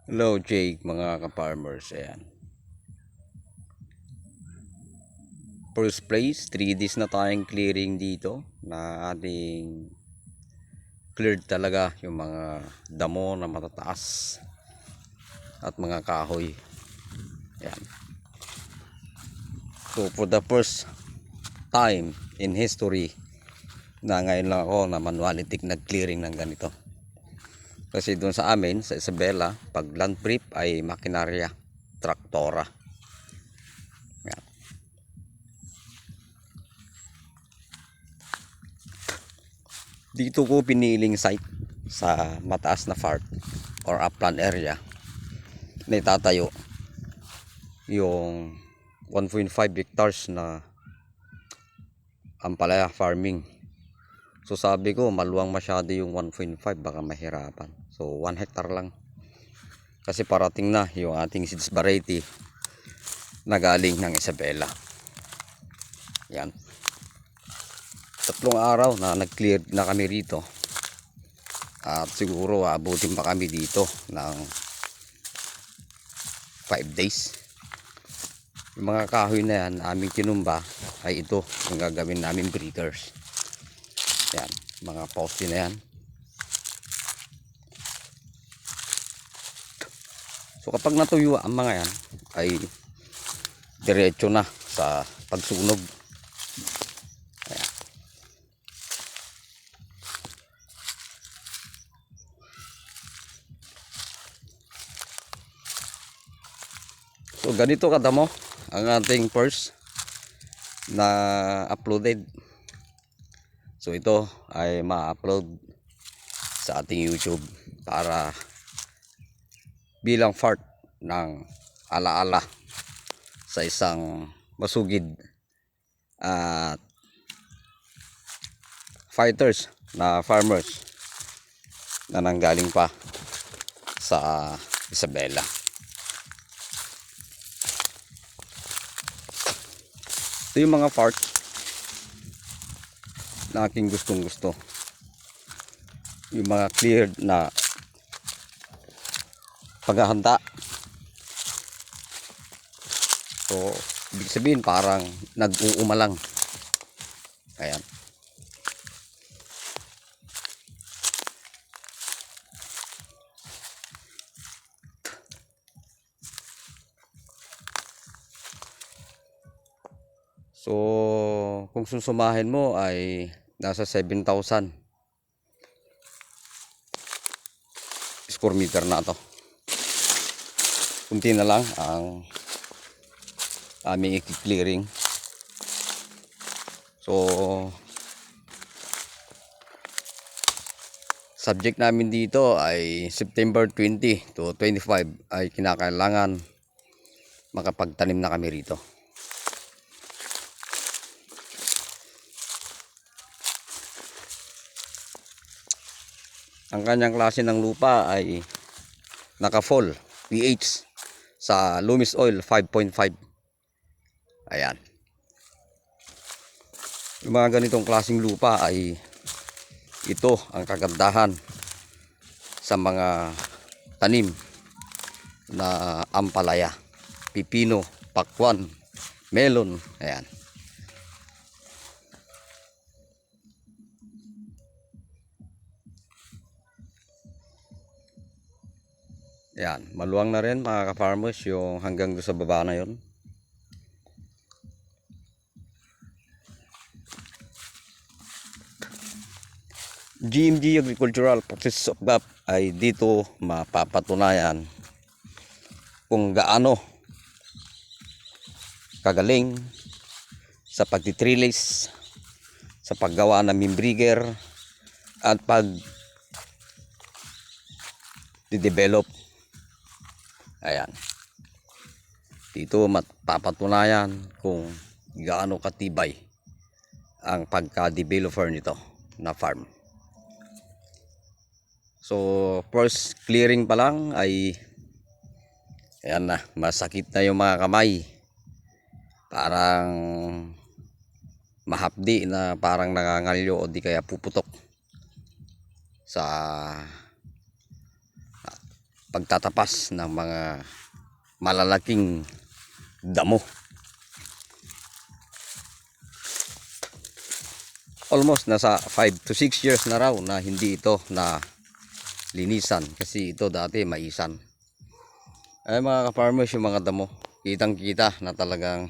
Hello Jake, mga ka-farmers. Ayan. First place, 3 days na tayong clearing dito na ating cleared talaga yung mga damo na matataas at mga kahoy. Ayan. So for the first time in history na ngayon lang ako na manuality nag-clearing ng ganito. Kasi doon sa amin, sa Isabela, pag land prep ay makinarya, traktora. Ayan. Dito ko piniling site sa mataas na part or upland area na itatayo yung 1.5 hectares na ampalaya farming. So sabi ko maluwang masyado yung 1.5, baka mahirapan. So 1 hectare lang. Kasi parating na yung ating seeds variety na galing ng Isabela. Yan. 3 araw na nag-clear na kami rito. At siguro abutin pa kami dito ng 5 days. Yung mga kahoy na yan aming tinumba ay ito yung gagawin namin breeders. Yan, mga poste na yan. So kapag natuyo ang mga yan ay diretso na sa pagsunog. Ayan. So ganito kadamo ang ating first na uploaded. So ito ay ma-upload sa ating YouTube para bilang part ng alaala sa isang masugid at fighters na farmers na nanggaling pa sa Isabela. Ito yung mga part na aking gustong gusto, yung mga cleared na paghahanda. So ibig sabihin parang nag-uuma lang. Ayan. So kung susumahin mo ay nasa 7,000 square meter na to. Kunti na lang ang aming i-clearing. So subject namin dito ay September 20 to 25 ay kinakailangan makapagtanim na kami rito. Ang kanyang klase ng lupa ay naka-fall pH sa Loomis Oil 5.5. Ayan. Yung mga ganitong klaseng lupa ay ito ang kagandahan sa mga tanim na ampalaya, pipino, pakwan, melon. Ayan. Yan, maluwang na rin mga ka-farmers yung hanggang doon sa baba na yon. GMG Agricultural Process of GAP ay dito mapapatunayan kung gaano kagaling sa pagtitrilis, sa paggawa ng membrigger at pag-develop. Ayan. Dito mapapatunayan kung gaano katibay ang pagka-developer nito na farm. So first clearing pa lang ay ayan na, masakit na yung mga kamay. Parang mahapdi na parang nangangalyo o di kaya puputok sa pagtatapas ng mga malalaking damo. Almost nasa 5 to 6 years na raw na hindi ito na linisan kasi ito dati maisan. Ay mga ka-farmers, yung mga damo, kitang kita na talagang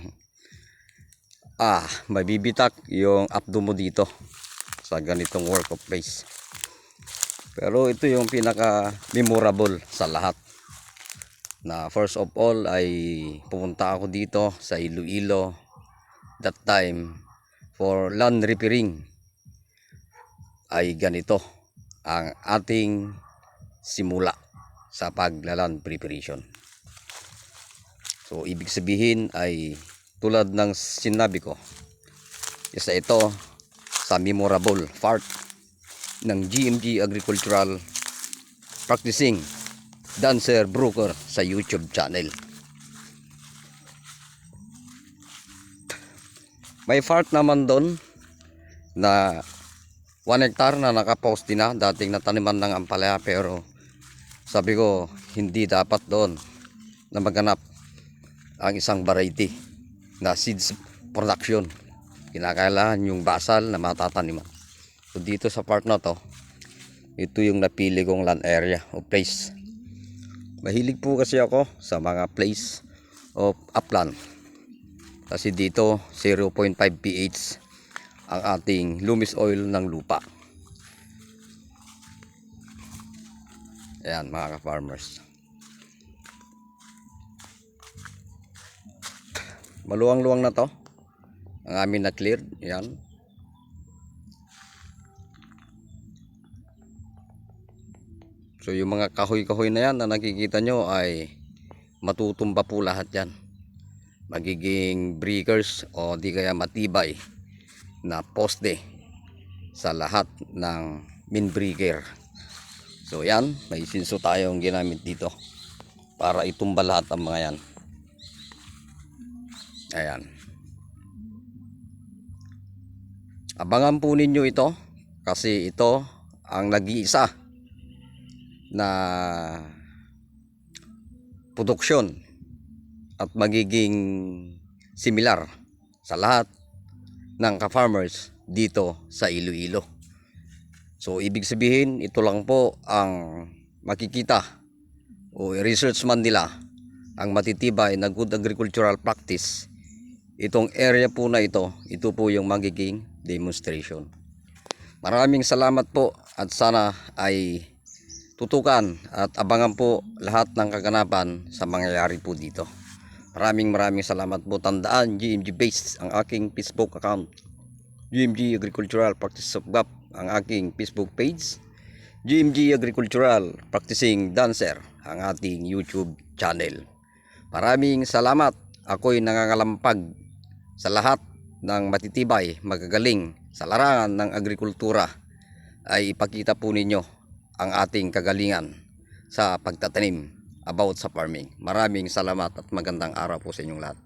mabibitak yung abdo mo dito sa ganitong work of place. Pero ito yung pinaka memorable sa lahat, na first of all ay pumunta ako dito sa Iloilo that time for land repairing. Ay ganito ang ating simula sa paglaland preparation. So ibig sabihin ay tulad ng sinabi ko, isa ito sa memorable part ng GMG Agricultural Practicing Dancer Broker sa YouTube channel. May part naman doon na 1 hectare na nakapost din na, dating nataniman ng ampalaya, pero sabi ko hindi dapat doon na maganap ang isang variety na seeds production. Kinakailangan yung basal na matataniman. So dito sa part na to, ito yung napili kong land area o place. Mahilig po kasi ako sa mga place of upland, kasi dito 0.5 pH ang ating loamy soil ng lupa. Ayan mga ka-farmers, maluwang-luwang na to ang amin na cleared. Ayan. So yung mga kahoy-kahoy na yan na nakikita nyo ay matutumba po lahat yan. Magiging breakers o di kaya matibay na poste sa lahat ng main breaker. So yan, may sinso tayong ginamit dito para itumba lahat ang mga yan. Ayan. Abangan po ninyo ito kasi ito ang nag-iisa na produksyon at magiging similar sa lahat ng ka-farmers dito sa Iloilo. So ibig sabihin, ito lang po ang makikita o research man nila ang matitibay na good agricultural practice. Itong area po na ito po yung magiging demonstration. Maraming salamat po at sana ay tutukan at abangan po lahat ng kaganapan sa mangyayari po dito. Maraming salamat po. Tandaan, GMG based ang aking Facebook account, GMG Agricultural Practice of GAP ang aking Facebook page, GMG Agricultural Practicing Dancer ang ating YouTube channel. Maraming salamat. Ako'y nangangalampag sa lahat ng matitibay, magagaling sa larangan ng agrikultura ay ipakita po ninyo ang ating kagalingan sa pagtatanim about sa farming. Maraming salamat at magandang araw po sa inyong lahat.